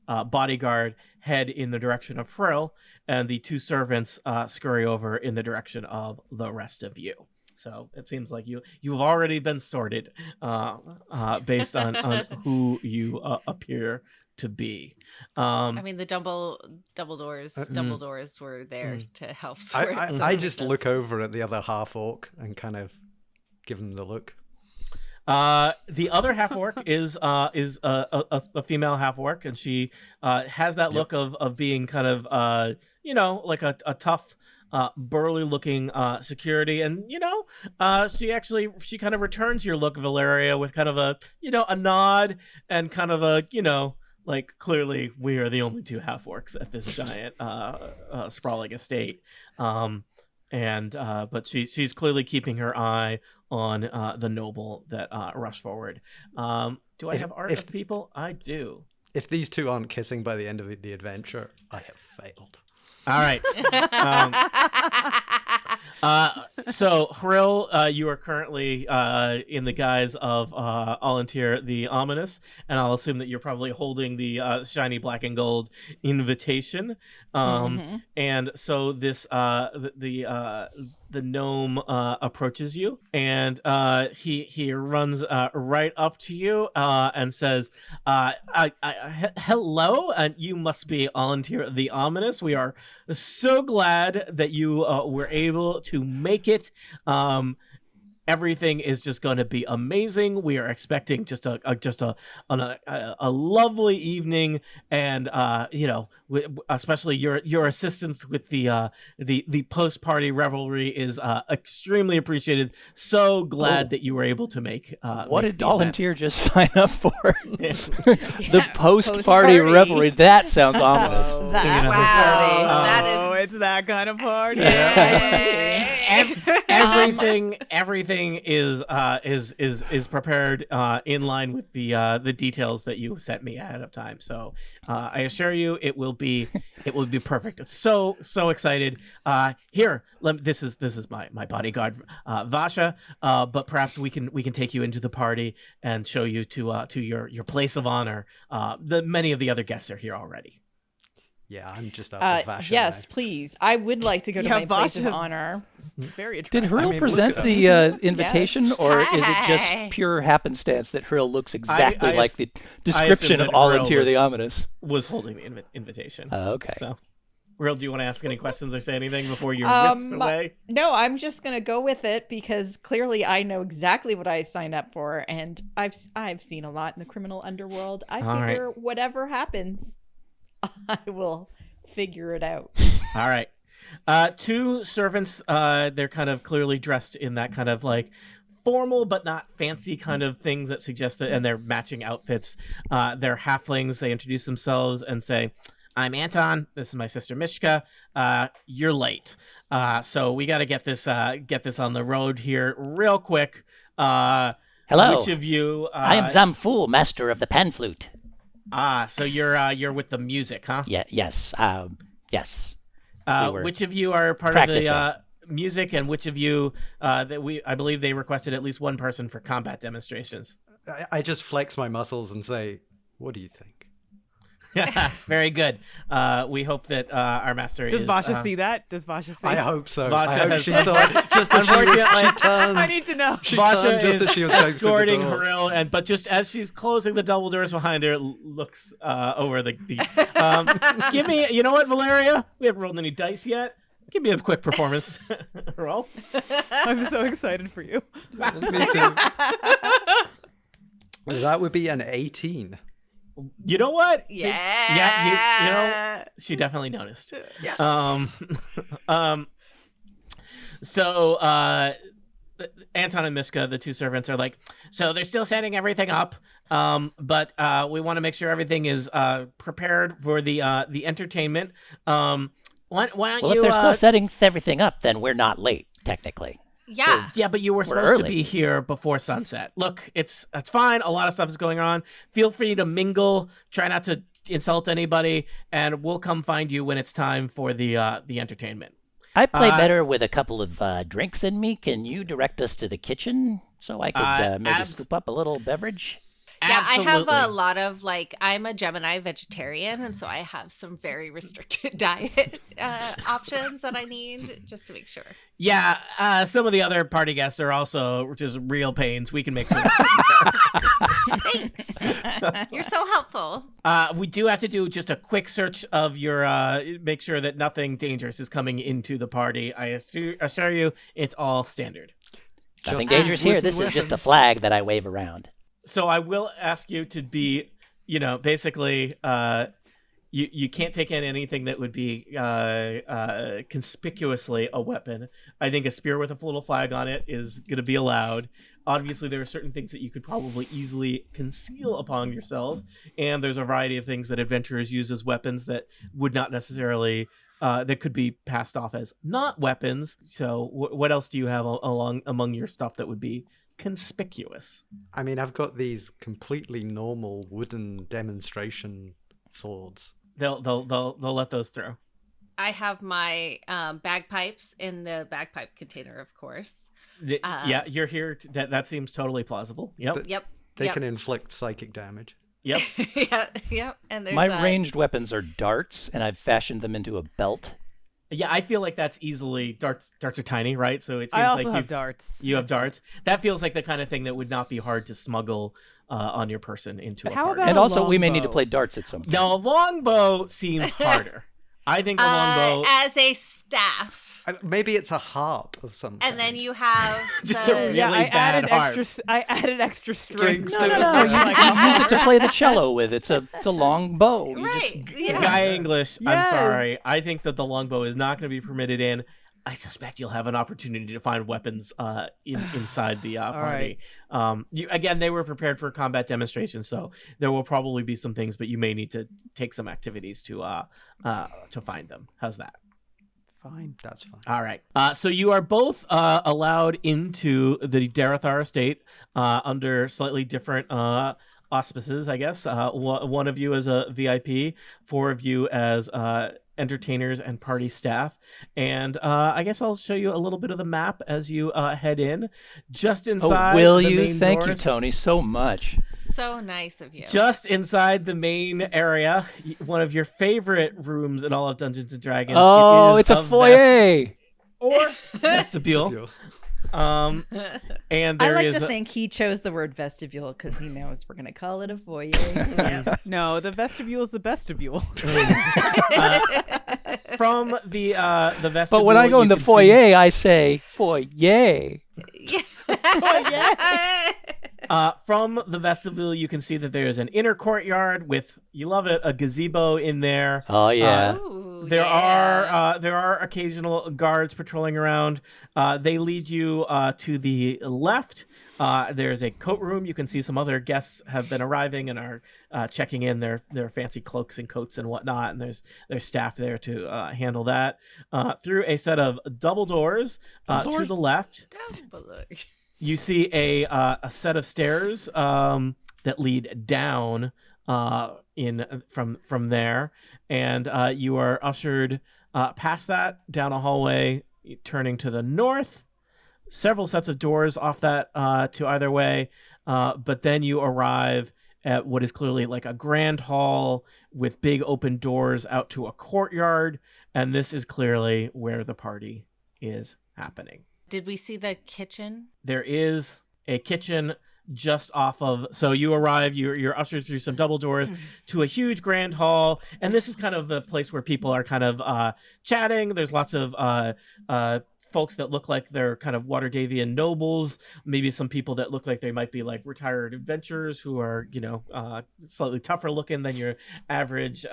bodyguard head in the direction of Frill, and the 2 servants scurry over in the direction of the rest of you. So it seems like you've already been sorted based on who you appear to be. I mean, the Dumbledores were there to help sort. I just look over at the other half-orc and kind of give them the look. The other half-orc is a female half-orc, and she has that look of being kind of like a tough, burly looking security, and she kind of returns your look, Valeria, with kind of a nod and kind of a like, clearly we are the only 2 half-orcs at this giant sprawling estate. But she's clearly keeping her eye on the noble that rush forward. Do I have art of people? I do. If these 2 aren't kissing by the end of the adventure, I have failed. All right. So, Hrill, you are currently in the guise of Alantir the Ominous, and I'll assume that you're probably holding the shiny black and gold invitation. And so this the gnome approaches you, and he runs right up to you and says, "Hello, and you must be Alantir the Ominous. We are so glad that you were able to make it. Everything is just going to be amazing. We are expecting just a lovely evening, and especially your assistance with the post party revelry is extremely appreciated. So glad that you were able to make. What did Alantir just sign up for? The post party revelry. That sounds ominous. That is. It's that kind of party. Everything is prepared in line with the details that you sent me ahead of time. So I assure you, it will be perfect. It's so excited. Here, this is my bodyguard, Vasha. But perhaps we can take you into the party and show you to your place of honor. Many of the other guests are here already. Yeah, I'm just after Vasha. Yes, now. please. I would like to go to my place of honor. Very attractive. Did Hrill present the invitation, or is it just pure happenstance that Hrill looks exactly like the description of Alantir the Ominous? Was holding the invitation. Okay. So, Hrill, do you want to ask any questions or say anything before you're whisked away? No, I'm just gonna go with it because clearly I know exactly what I signed up for, and I've seen a lot in the criminal underworld. I figure whatever happens, I will figure it out. All right. 2 servants, they're kind of clearly dressed in that kind of like formal but not fancy kind of things that suggest that, and they're matching outfits. They're halflings. They introduce themselves and say, "I'm Anton. This is my sister Mishka. You're late. So we got to get this on the road here real quick. Hello. Which of you? I am Zamfool, master of the pan flute. So you're with the music, huh? Yeah. Yes. Yes. Which of you are part of the music, and which of you I believe they requested at least one person for combat demonstrations. I just flex my muscles and say, "What do you think?" Very good. We hope that our master Does is... Vasha see that? Does Vasha see I hope so. Vasha I hope has- she saw it. Just as she turned. I need to know. She Vasha turned just is as she was going through the escorting door. Hrill, but just as she's closing the double doors behind her, looks over the give me, you know what, Valeria? We haven't rolled any dice yet. Give me a quick performance roll. I'm so excited for you. Me too. That would be an 18. You know what? Yeah. You know, she definitely noticed. Yes. So Anton and Mishka, the two servants, are like, so they're still setting everything up, but we want to make sure everything is prepared for the entertainment. Why don't Well, you? if they're still setting everything up, then we're not late, technically. Yeah. Yeah, but you were supposed to early. be here before sunset. Look, it's fine. A lot of stuff is going on. Feel free to mingle. Try not to insult anybody, and we'll come find you when it's time for the entertainment. I play better with a couple of drinks in me. Can you direct us to the kitchen so I could maybe scoop up a little beverage? Yeah, Absolutely. I have a lot of I'm a Gemini vegetarian, and so I have some very restricted diet options that I need just to make sure. Yeah, some of the other party guests are also just real pains. We can make sure. Thanks. You're so helpful. We do have to do just a quick search of your, make sure that nothing dangerous is coming into the party. I assure you, it's all standard. Nothing dangerous here. This is just a flag that I wave around. So I will ask you to be, basically, you can't take in anything that would be conspicuously a weapon. I think a spear with a little flag on it is going to be allowed. Obviously, there are certain things that you could probably easily conceal upon yourselves, and there's a variety of things that adventurers use as weapons that would not necessarily, that could be passed off as not weapons. So what else do you have among your stuff that would be conspicuous? I mean, I've got these completely normal wooden demonstration swords. They'll let those through. I have my bagpipes in the bagpipe container, of course. Yeah, you're here. That seems totally plausible. Yep. They can inflict psychic damage. Yep. Yep. And there's My ranged weapons are darts, and I've fashioned them into a belt. Yeah, I feel like that's easily darts. Darts are tiny, right? So it seems I also like have darts. You have darts. That feels like the kind of thing that would not be hard to smuggle on your person into But a how party. about And a also, we may need to longbow? play darts at some point. Now, a longbow seems harder. I think a longbow. as a staff. Maybe it's a harp of some kind. And then you have Just the... a really Yeah, I bad added harp. I added extra strings. No, you use it to play the cello with. It's a long bow. You Right. Yeah. Guy English, Yes. I'm sorry. I think that the longbow is not going to be permitted in. I suspect you'll have an opportunity to find weapons inside the party. Again, they were prepared for a combat demonstration, so there will probably be some things, but you may need to take some activities to find them. How's that? Fine. That's fine. All right. So you are both allowed into the Darathar estate under slightly different auspices, I guess. One of you as a VIP, 4 of you as entertainers and party staff. And I guess I'll show you a little bit of the map as you head in. Just inside will the you? main Thank you, doors. Tony, so much. So nice of you. Just inside the main area, one of your favorite rooms in all of Dungeons and Dragons. Oh, it's a foyer. foyer. Or vestibule. And I there like is to think he chose the word vestibule because he knows we're going to call it a foyer. Yeah. No, the vestibule is the vestibule. from the vestibule. But when I go in you the can foyer, I say foyer. from the vestibule, you can see that there is an inner courtyard with, you love it, a gazebo in there. Oh yeah. Ooh, There yeah. are occasional guards patrolling around. They lead you to the left. There's a coat room. You can see some other guests have been arriving and are checking in their fancy cloaks and coats and whatnot. And there's staff there to handle that. Through a set of double doors to the left, you see a set of stairs that lead down from there, and you are ushered past that down a hallway, turning to the north. Several sets of doors off that to either way, but then you arrive at what is clearly like a grand hall with big open doors out to a courtyard, and this is clearly where the party is happening. Did we see the kitchen? There is a kitchen just off of, so you arrive, you're ushered through some double doors to a huge grand hall, and this is kind of the place where people are kind of chatting. There's lots of folks that look like they're kind of Waterdavian nobles, maybe some people that look like they might be like retired adventurers who are, slightly tougher looking than your average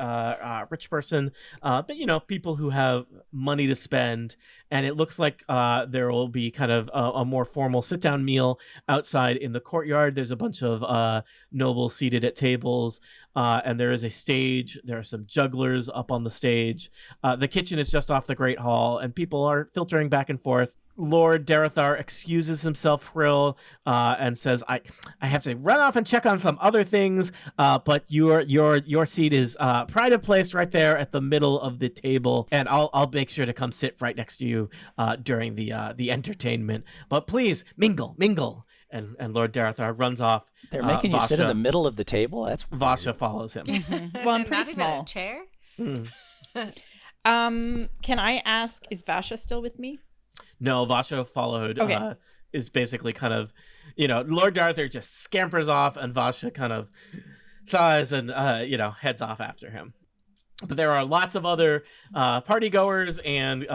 rich person. But, people who have money to spend. And it looks like there will be kind of a more formal sit-down meal outside in the courtyard. There's a bunch of nobles seated at tables, and there is a stage. There are some jugglers up on the stage. The kitchen is just off the Great Hall, and people are filtering back and forth. Lord Darethar excuses himself real and says, I have to run off and check on some other things, but your seat is pride of place right there at the middle of the table, and I'll make sure to come sit right next to you during the entertainment. But please mingle. And Lord Darethar runs off. They're making you sit in the middle of the table? That's weird. Vasha follows him. Well, I'm pretty Not even small. a chair. Can I ask, is Vasha still with me? No, Vasha followed. Okay. Is basically kind of, Lord Darethar just scampers off, and Vasha kind of sighs and heads off after him. But there are lots of other partygoers and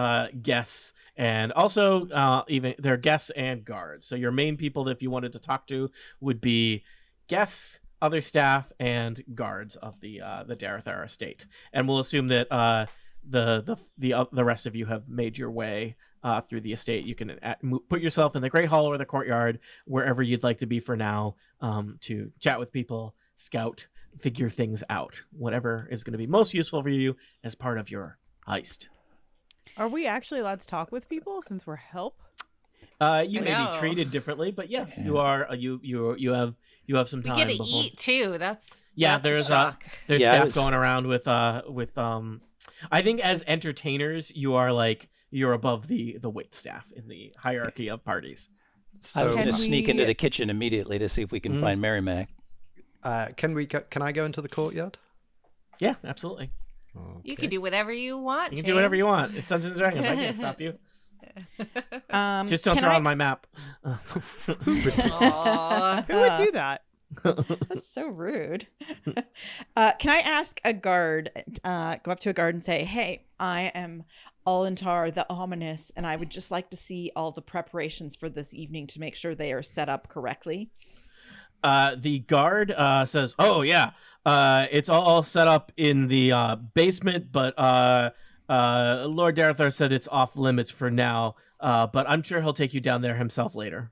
guests, and also even there are guests and guards. So your main people that if you wanted to talk to would be guests, other staff, and guards of the Darethar estate. And we'll assume that the rest of you have made your way through the estate. You can put yourself in the Great Hall or the courtyard, wherever you'd like to be for now, to chat with people, scout, figure things out, whatever is going to be most useful for you as part of your heist. Are we actually allowed to talk with people since we're help? You may be treated differently, but yes, you are. You have some time. We get to before... eat too. That's there's staff going around with I think as entertainers you're above the wait staff in the hierarchy of parties. I was So going to sneak into the kitchen immediately to see if we can find Mary Mac. can I go into the courtyard? Yeah, absolutely. You can do whatever you want. You can do whatever you want. It's Dungeons and Dragons. I can't stop you. Just don't draw on my map. Who would do that? That's so rude. Can I ask a guard, go up to a guard and say, hey, I am Alentar the Ominous, and I would just like to see all the preparations for this evening to make sure they are set up correctly. The guard says, oh, yeah, it's all set up in the basement, but Lord Darethar said it's off limits for now, but I'm sure he'll take you down there himself later.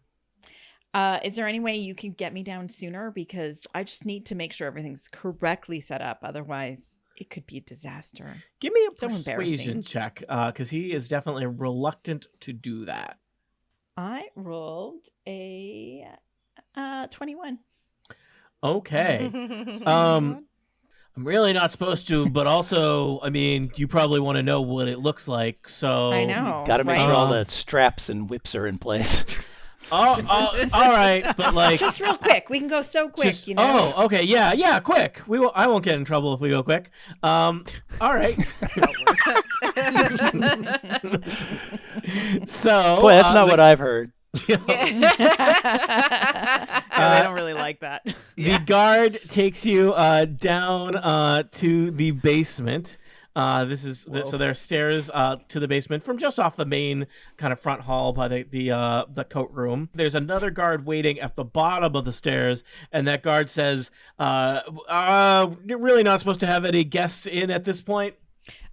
Is there any way you can get me down sooner? Because I just need to make sure everything's correctly set up. Otherwise, it could be a disaster. Give me a So persuasion check, because he is definitely reluctant to do that. I rolled a 21. Okay. I'm really not supposed to, but also, I mean, you probably want to know what it looks like, so... I know. Got to make right? sure all the straps and whips are in place. Oh, all right, but like... Just real quick. We can go so quick, Oh, okay, yeah, quick. I won't get in trouble if we go quick. All right. So... Boy, that's not what I've heard. Yeah, they don't really like that. The guard takes you down to the basement. So there are stairs to the basement from just off the main kind of front hall by the coat room. There's another guard waiting at the bottom of the stairs, and that guard says, "You're really not supposed to have any guests in at this point."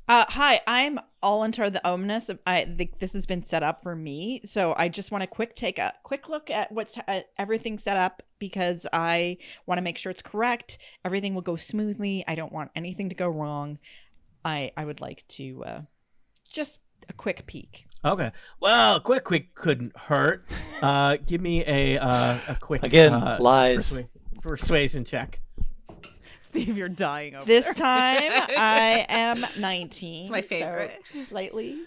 Hi, I'm Alentar the Ominous. I think this has been set up for me, so I just want to take a quick look at what's everything set up because I want to make sure it's correct. Everything will go smoothly. I don't want anything to go wrong. I would like to just a quick peek. Okay. Well, quick couldn't hurt. Give me a quick lies persuasion check. Steve, you're dying over This there. time I am 19. It's my favorite. So slightly.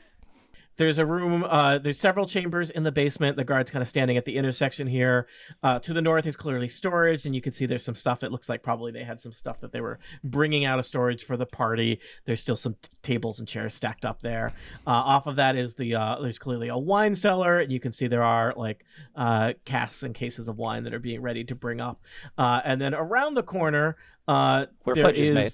There's a room, there's several chambers in the basement. The guard's kind of standing at the intersection here. To the north is clearly storage, and you can see there's some stuff. It looks like probably they had some stuff that they were bringing out of storage for the party. There's still some tables and chairs stacked up there. Off of that is there's clearly a wine cellar, and you can see there are like casks and cases of wine that are being ready to bring up. And then around the corner, where fudge is made.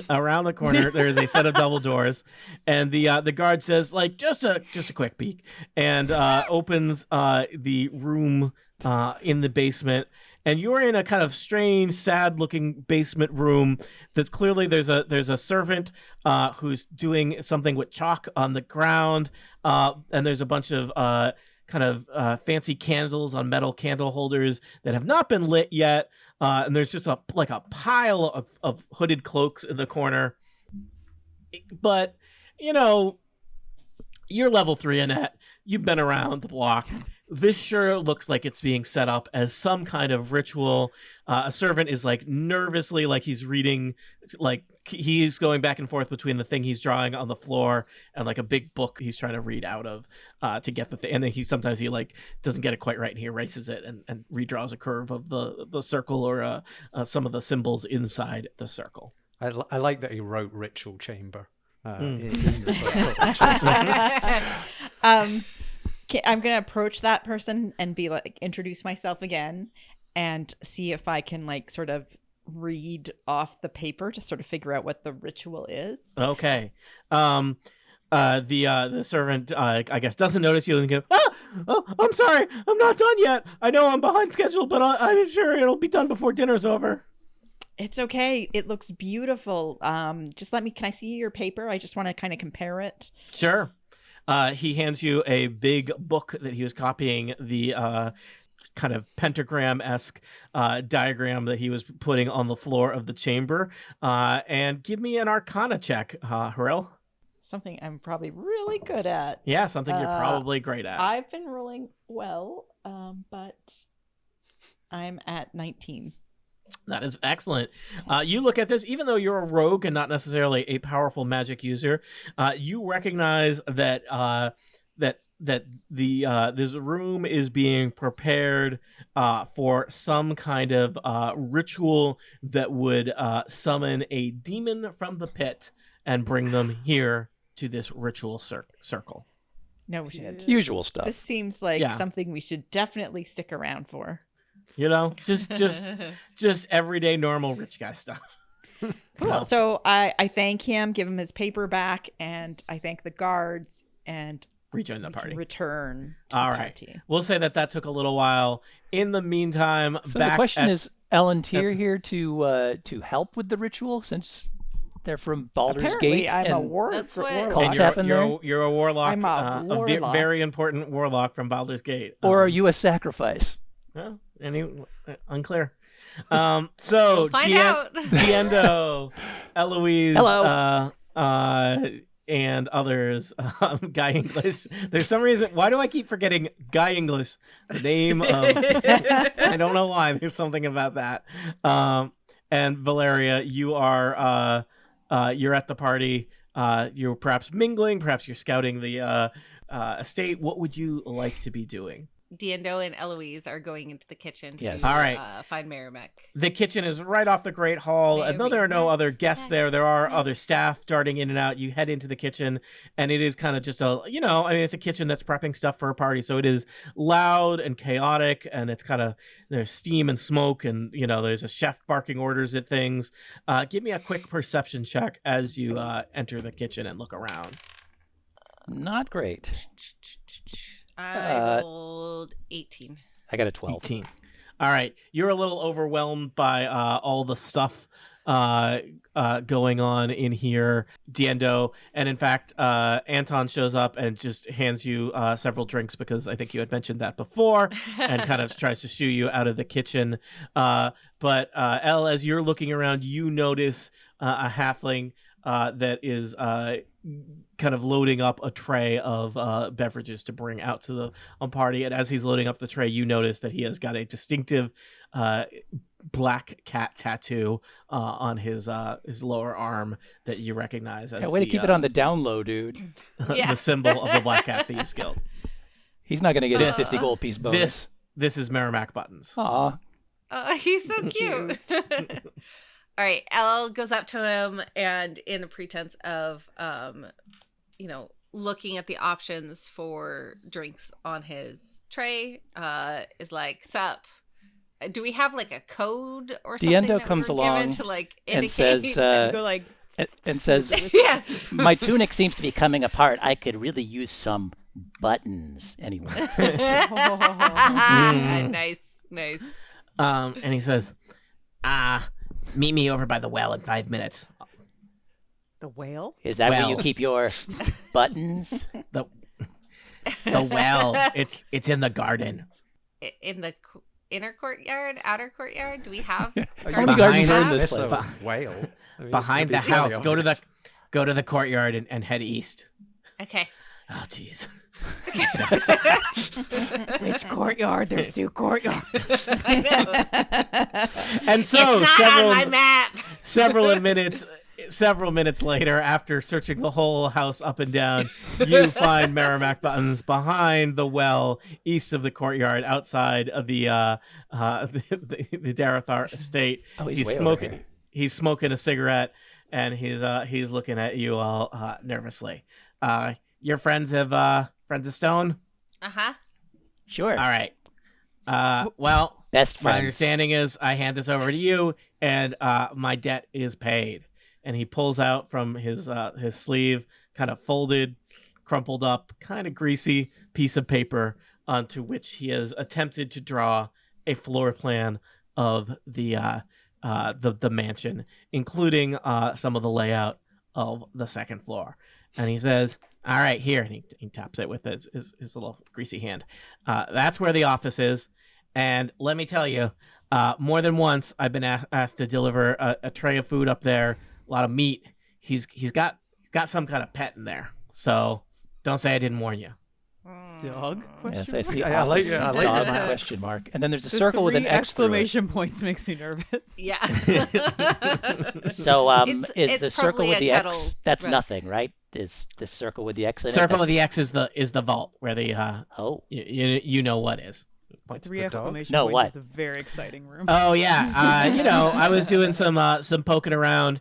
Around the corner, there is a set of double doors, and the guard says, like, just a quick peek, and opens the room in the basement. And you're in a kind of strange, sad-looking basement room. That's clearly there's a servant who's doing something with chalk on the ground, and there's a bunch of kind of fancy candles on metal candle holders that have not been lit yet. And there's just a pile of hooded cloaks in the corner. But, you're level 3 Annette. You've been around the block. This sure looks like it's being set up as some kind of ritual. A servant is like nervously, like he's reading, like he's going back and forth between the thing he's drawing on the floor and like a big book he's trying to read out of to get the thing. And then sometimes he like doesn't get it quite right and he erases it and redraws a curve of the circle or some of the symbols inside the circle. I like that he wrote ritual chamber. In the circle. I'm gonna approach that person and be like, introduce myself again, and see if I can like sort of read off the paper to sort of figure out what the ritual is. Okay. The servant, I guess, doesn't notice you and go, oh, I'm sorry, I'm not done yet. I know I'm behind schedule, but I'm sure it'll be done before dinner's over. It's okay. It looks beautiful. Just can I see your paper? I just want to kind of compare it. Sure. He hands you a big book that he was copying the kind of pentagram-esque diagram that he was putting on the floor of the chamber. And give me an Arcana check, Harel. Something I'm probably really good at. Yeah, something you're probably great at. I've been rolling well, but I'm at 19. That is excellent. You look at this, even though you're a rogue and not necessarily a powerful magic user, you recognize that this room is being prepared for some kind of ritual that would summon a demon from the pit and bring them here to this ritual circle. No shit. Usual stuff. This seems like something we should definitely stick around for. Just everyday normal rich guy stuff. Cool. So I thank him, give him his paper back, and I thank the guards and rejoin the party. Return to All the right. party. We'll say that took a little while. In the meantime, so the question is Ellentir here to help with the ritual since they're from Baldur's Apparently, Gate. I'm a warlock. You're a warlock. I'm a warlock. A very important warlock from Baldur's Gate. Or are you a sacrifice? Well, unclear. So we'll find out. Diendo, Eloise, hello, and others. Guy English. There's some reason. Why do I keep forgetting Guy English? The name of. I don't know why. There's something about that. And Valeria, you are. You're at the party. You're perhaps mingling. Perhaps you're scouting the estate. What would you like to be doing? Diendo and Eloise are going into the kitchen to All right. Find Merrimack. The kitchen is right off the Great Hall. And though there are no other guests there, there are other staff darting in and out. You head into the kitchen, and it is kind of just it's a kitchen that's prepping stuff for a party. So it is loud and chaotic, and it's kind of, there's steam and smoke, and, there's a chef barking orders at things. Give me a quick perception check as you enter the kitchen and look around. Not great. I rolled 18. I got a 12. 18. All right. You're a little overwhelmed by all the stuff going on in here, Diendo. And in fact, Anton shows up and just hands you several drinks because I think you had mentioned that before and kind of tries to shoo you out of the kitchen. But Elle, as you're looking around, you notice a halfling that is kind of loading up a tray of beverages to bring out to the party. And as he's loading up the tray, you notice that he has got a distinctive black cat tattoo on his lower arm that you recognize as way to keep it on the down low, dude. The symbol of the Black Cat Thieves Guild. He's not going to get his 50 gold piece bonus. This is Merrimack Buttons. Aw. He's so cute. All right, Elle goes up to him and, in the pretense of, looking at the options for drinks on his tray, is like, "Sup, Do we have like a code or something Diendo that comes we were given along to like and indicate? says, Go like, and says, yeah. My tunic seems to be coming apart. I could really use some buttons. Anyway. Nice. And he says, meet me over by the well in 5 minutes. the whale? Is that where you Well. keep your buttons? The well, it's in the garden. In the inner courtyard, outer courtyard, do we have? How many gardens are in Miss this a place? whale. I mean, Behind the it's gonna be house. fairly Go to the courtyard and head east. Okay. Oh, jeez. Which courtyard? There's 2 courtyards. And so It's not on my map. several minutes later, after searching the whole house up and down, you find Merrimack Buttons behind the well, east of the courtyard, outside of the Darathar estate. Oh, he's He's way over smoking. here. He's smoking a cigarette, and he's looking at you all nervously. Your friends of Stone? Uh-huh. Sure. All right. Well, Best my friends. understanding is I hand this over to you, and my debt is paid. And he pulls out from his sleeve, kind of folded, crumpled up, kind of greasy piece of paper onto which he has attempted to draw a floor plan of the mansion, including some of the layout of the second floor. And he says, "All right, here," and he taps it with his little greasy hand. That's where the office is. And let me tell you, more than once I've been asked to deliver a tray of food up there, a lot of meat. He's got some kind of pet in there. So don't say I didn't warn you. Dog? Yes, Question I see. I like office it, I like dog that. question mark. And then there's a The circle with an 3 X through it. exclamation points makes me nervous. Yeah. So, It's- is it's the circle probably with a the kettle X? That's run. nothing, right? Is the circle with the X in it? Circle of That's- the X is the vault where the Oh, you know what is. Points to 3 the dog. exclamation No, points what? is a very exciting room. Oh yeah, I was doing some poking around,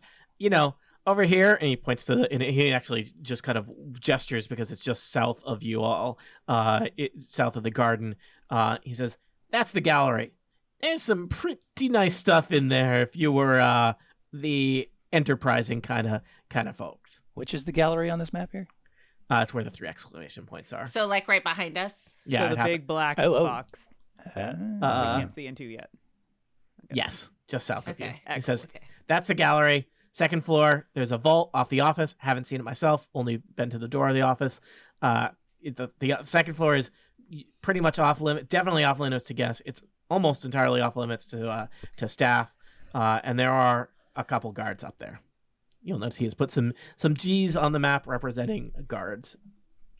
over here, and he points to and he actually just kind of gestures because it's just south of you all, south of the garden. He says, "That's the gallery. There's some pretty nice stuff in there if you were the enterprising kind of folks." Which is the gallery on this map here? That's where the 3 exclamation points are. So like right behind us. Yeah, so it the happened. big black Oh. box we can't see into yet. Yes, just south of you. Okay. He says, Okay. "That's the gallery. Second floor, there's a vault off the office. Haven't seen it myself, only been to the door of the office. The second floor is pretty much off limit, definitely off limits to guests. It's almost entirely off limits to staff, and there are a couple guards up there. You'll notice he has put some G's on the map representing guards.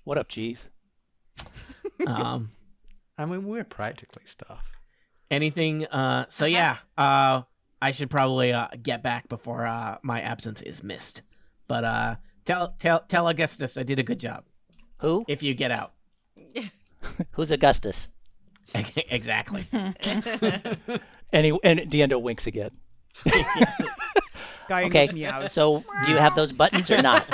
What up, cheese? Um, I mean, we're practically stuff. anything? So yeah, I should probably get back before my absence is missed. But tell Augustus I did a good job. who? If you get out, Who's Augustus? exactly. And Diendo winks again. Guy Okay. English meows. So, do you have those buttons or not?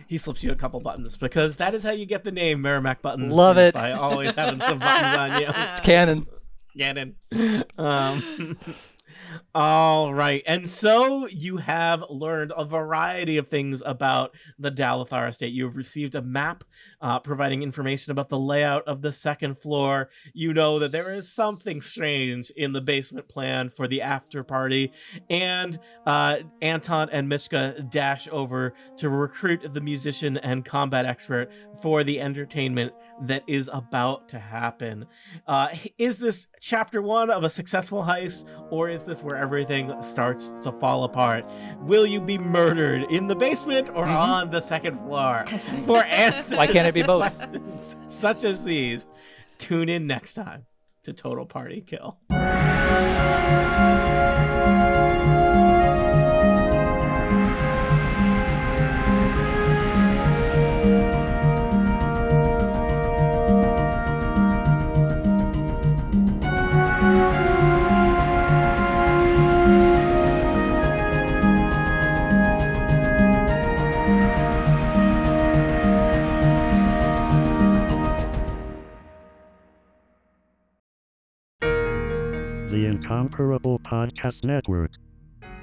He slips you a couple buttons because that is how you get the name Merrimack Buttons. Love is it. by always having some buttons on you. It's canon. Get in. All right. And so you have learned a variety of things about the Dalathar estate. You have received a map providing information about the layout of the second floor. You know that there is something strange in the basement plan for the after party. And Anton and Mishka dash over to recruit the musician and combat expert for the entertainment that is about to happen. Is this chapter 1 of a successful heist, or is this where everything starts to fall apart? Will you be murdered in the basement or on the second floor? For answers Why can't it be to both? questions such as these, tune in next time to Total Party Kill. Incomparable Podcast Network.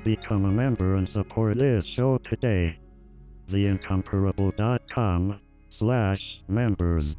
Become a member and support this show today. theincomparable.com/members